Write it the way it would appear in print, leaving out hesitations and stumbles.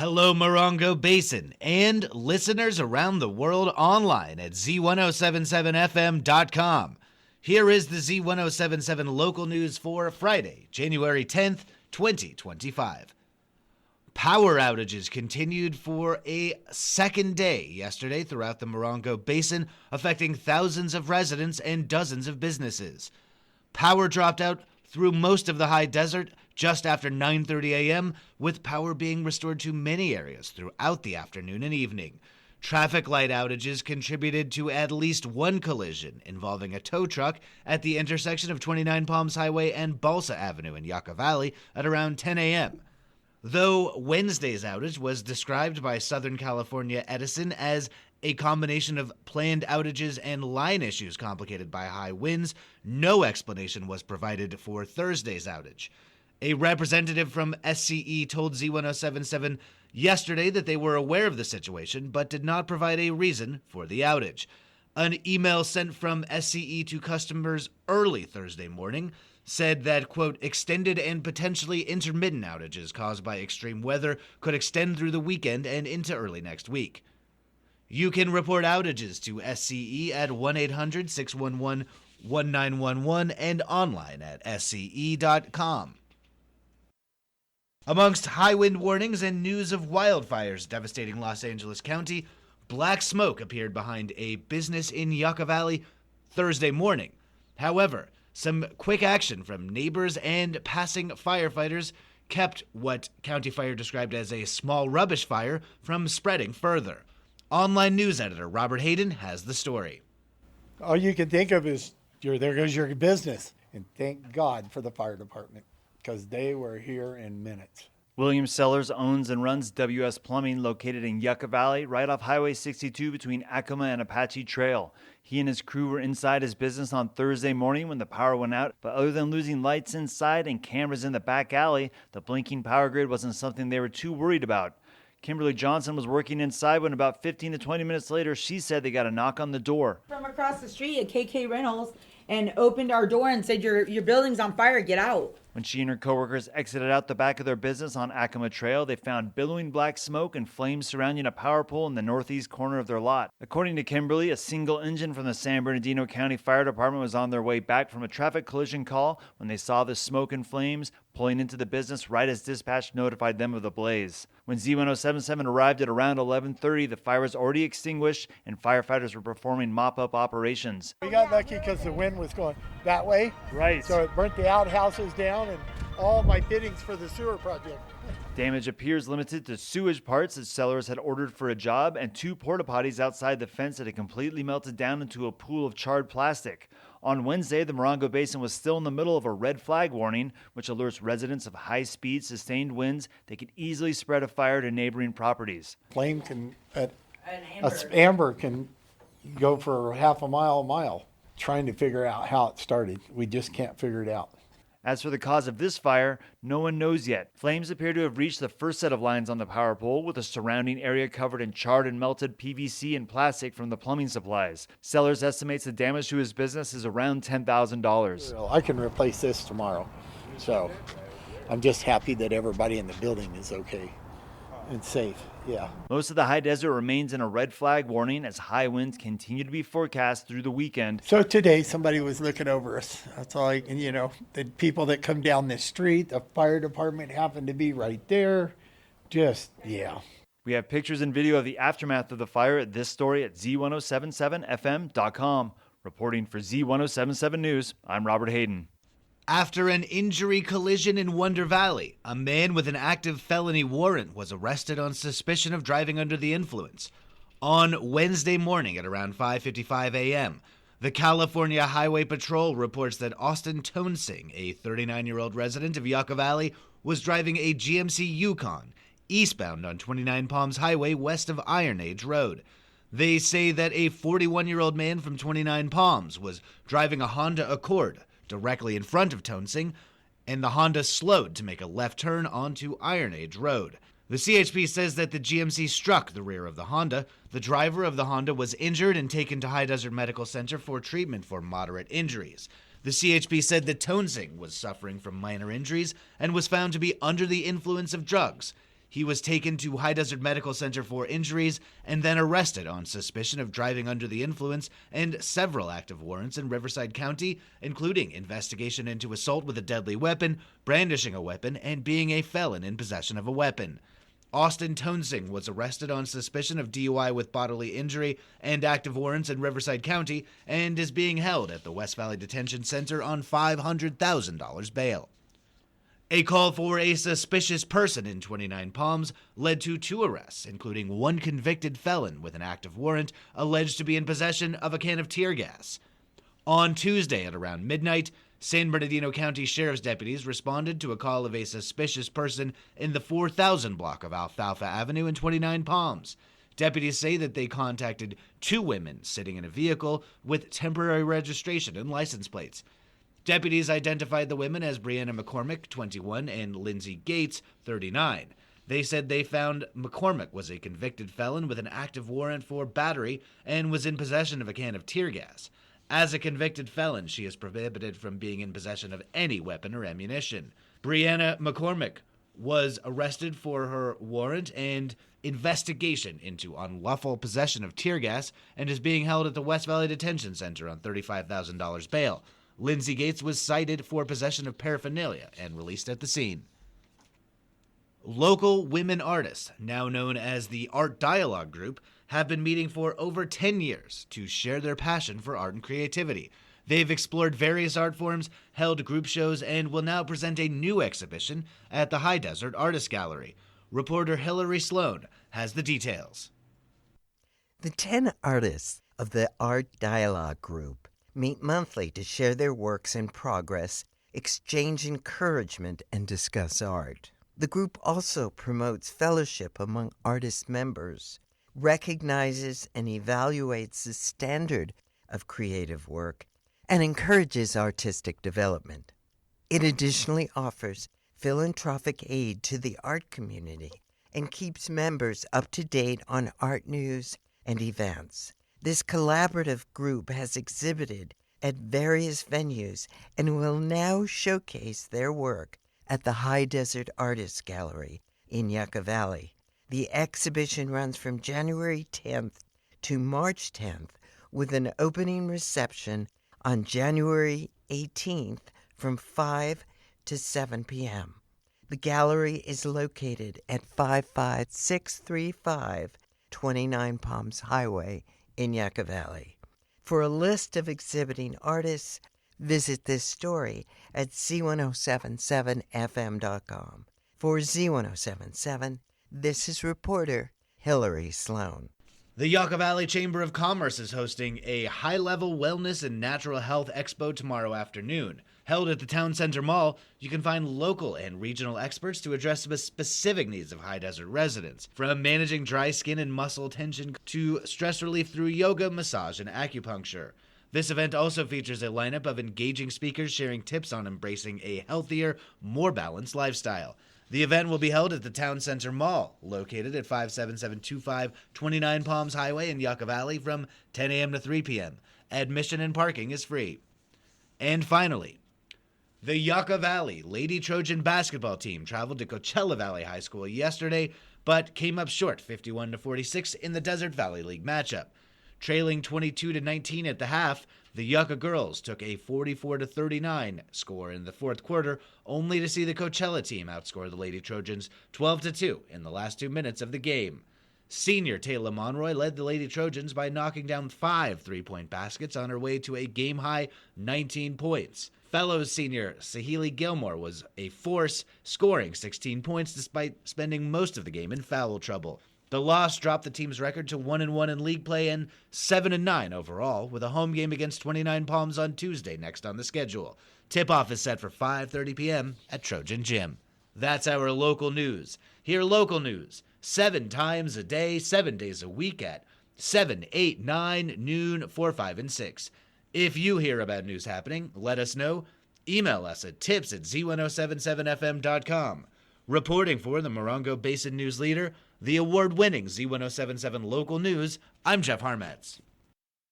Hello, Morongo Basin, and listeners around the world online at Z107.7fm.com. Here is the Z107.7 local news for Friday, January 10th, 2025. Power outages continued for a second day yesterday throughout the Morongo Basin, affecting thousands of residents and dozens of businesses. Power dropped out through most of the high desert just after 9:30 a.m., with power being restored to many areas throughout the afternoon and evening. Traffic light outages contributed to at least one collision involving a tow truck at the intersection of 29 Palms Highway and Balsa Avenue in Yucca Valley at around 10 a.m. Though Wednesday's outage was described by Southern California Edison as a combination of planned outages and line issues complicated by high winds, no explanation was provided for Thursday's outage. A representative from SCE told Z107.7 yesterday that they were aware of the situation but did not provide a reason for the outage. An email sent from SCE to customers early Thursday morning said that, quote, extended and potentially intermittent outages caused by extreme weather could extend through the weekend and into early next week. You can report outages to SCE at 1-800-611-1911 and online at sce.com. Amongst high wind warnings and news of wildfires devastating Los Angeles County, black smoke appeared behind a business in Yucca Valley Thursday morning. However, some quick action from neighbors and passing firefighters kept what County Fire described as a small rubbish fire from spreading further. Online news editor Robert Hayden has the story. All you can think of is, there goes your business. And thank God for the fire department, because they were here in minutes. William Sellers owns and runs WS Plumbing, located in Yucca Valley, right off Highway 62 between Acoma and Apache Trail. He and his crew were inside his business on Thursday morning when the power went out, but other than losing lights inside and cameras in the back alley, the blinking power grid wasn't something they were too worried about. Kimberly Johnson was working inside when about 15 to 20 minutes later, she said they got a knock on the door. From across the street at KK Reynolds, and opened our door and said, your building's on fire, get out. When she and her coworkers exited out the back of their business on Acoma Trail, they found billowing black smoke and flames surrounding a power pole in the northeast corner of their lot. According to Kimberly, a single engine from the San Bernardino County Fire Department was on their way back from a traffic collision call when they saw the smoke and flames pulling into the business right as dispatch notified them of the blaze. When Z107.7 arrived at around 11:30, the fire was already extinguished and firefighters were performing mop-up operations. We got lucky because the wind was going that way. Right. So it burnt the outhouses down and all my biddings for the sewer project. Damage appears limited to sewage parts that Sellers had ordered for a job and 2 porta potties outside the fence that had completely melted down into a pool of charred plastic. On Wednesday, the Morongo Basin was still in the middle of a red flag warning, which alerts residents of high-speed, sustained winds that could easily spread a fire to neighboring properties. Flame can, amber can go for half a mile, trying to figure out how it started. We just can't figure it out. As for the cause of this fire, no one knows yet. Flames appear to have reached the first set of lines on the power pole, with the surrounding area covered in charred and melted PVC and plastic from the plumbing supplies. Sellers estimates the damage to his business is around $10,000. Well, I can replace this tomorrow, so I'm just happy that everybody in the building is okay and safe. Yeah. Most of the high desert remains in a red flag warning as high winds continue to be forecast through the weekend. So today somebody was looking over us. That's all the people that come down the street, the fire department happened to be right there. Yeah. We have pictures and video of the aftermath of the fire at this story at Z107.7fm.com. Reporting for Z107.7 News, I'm Robert Hayden. After an injury collision in Wonder Valley, a man with an active felony warrant was arrested on suspicion of driving under the influence. On Wednesday morning at around 5:55 a.m., the California Highway Patrol reports that Austin Toensing, a 39-year-old resident of Yucca Valley, was driving a GMC Yukon eastbound on 29 Palms Highway west of Iron Age Road. They say that a 41-year-old man from 29 Palms was driving a Honda Accord directly in front of Toensing, and the Honda slowed to make a left turn onto Iron Age Road. The CHP says that the GMC struck the rear of the Honda. The driver of the Honda was injured and taken to High Desert Medical Center for treatment for moderate injuries. The CHP said that Toensing was suffering from minor injuries and was found to be under the influence of drugs. He was taken to High Desert Medical Center for injuries and then arrested on suspicion of driving under the influence and several active warrants in Riverside County, including investigation into assault with a deadly weapon, brandishing a weapon, and being a felon in possession of a weapon. Austin Toensing was arrested on suspicion of DUI with bodily injury and active warrants in Riverside County and is being held at the West Valley Detention Center on $500,000 bail. A call for a suspicious person in 29 Palms led to 2 arrests, including 1 convicted felon with an active warrant alleged to be in possession of a can of tear gas. On Tuesday at around midnight, San Bernardino County Sheriff's deputies responded to a call of a suspicious person in the 4000 block of Alfalfa Avenue in 29 Palms. Deputies say that they contacted 2 women sitting in a vehicle with temporary registration and license plates. Deputies identified the women as Brianna McCormick, 21, and Lindsay Gates, 39. They said they found McCormick was a convicted felon with an active warrant for battery and was in possession of a can of tear gas. As a convicted felon, she is prohibited from being in possession of any weapon or ammunition. Brianna McCormick was arrested for her warrant and investigation into unlawful possession of tear gas and is being held at the West Valley Detention Center on $35,000 bail. Lindsay Gates was cited for possession of paraphernalia and released at the scene. Local women artists, now known as the Art Dialogue Group, have been meeting for over 10 years to share their passion for art and creativity. They've explored various art forms, held group shows, and will now present a new exhibition at the High Desert Artist Gallery. Reporter Hillary Sloan has the details. The 10 artists of the Art Dialogue Group meet monthly to share their works in progress, exchange encouragement, and discuss art. The group also promotes fellowship among artist members, recognizes and evaluates the standard of creative work, and encourages artistic development. It additionally offers philanthropic aid to the art community and keeps members up to date on art news and events. This collaborative group has exhibited at various venues and will now showcase their work at the High Desert Artist Gallery in Yucca Valley. The exhibition runs from January 10th to March 10th with an opening reception on January 18th from 5 to 7 p.m. The gallery is located at 55635 29 Palms Highway in Yucca Valley. For a list of exhibiting artists, visit this story at Z107.7fm.com. For Z107.7, this is reporter Hillary Sloan. The Yucca Valley Chamber of Commerce is hosting a high-level wellness and natural health expo tomorrow afternoon. Held at the Town Center Mall, you can find local and regional experts to address the specific needs of High Desert residents, from managing dry skin and muscle tension to stress relief through yoga, massage, and acupuncture. This event also features a lineup of engaging speakers sharing tips on embracing a healthier, more balanced lifestyle. The event will be held at the Town Center Mall, located at 57725 29 Palms Highway in Yucca Valley from 10 a.m. to 3 p.m. Admission and parking is free. And finally, the Yucca Valley Lady Trojan basketball team traveled to Coachella Valley High School yesterday, but came up short 51-46 in the Desert Valley League matchup. Trailing 22-19 at the half, the Yucca girls took a 44-39 score in the fourth quarter, only to see the Coachella team outscore the Lady Trojans 12-2 in the last 2 minutes of the game. Senior Taylor Monroy led the Lady Trojans by knocking down 5 three-point baskets on her way to a game-high 19 points. Fellow senior Sahili Gilmore was a force, scoring 16 points despite spending most of the game in foul trouble. The loss dropped the team's record to 1-1 in league play and 7-9 overall, with a home game against 29 Palms on Tuesday next on the schedule. Tip-off is set for 5:30 p.m. at Trojan Gym. That's our local news. Hear local news 7 times a day, 7 days a week at 7, 8, 9, noon, 4, 5, and 6. If you hear about news happening, let us know. Email us at tips@z1077fm.com. Reporting for the Morongo Basin News Leader, the award-winning Z107.7 Local News, I'm Jeff Harmetz.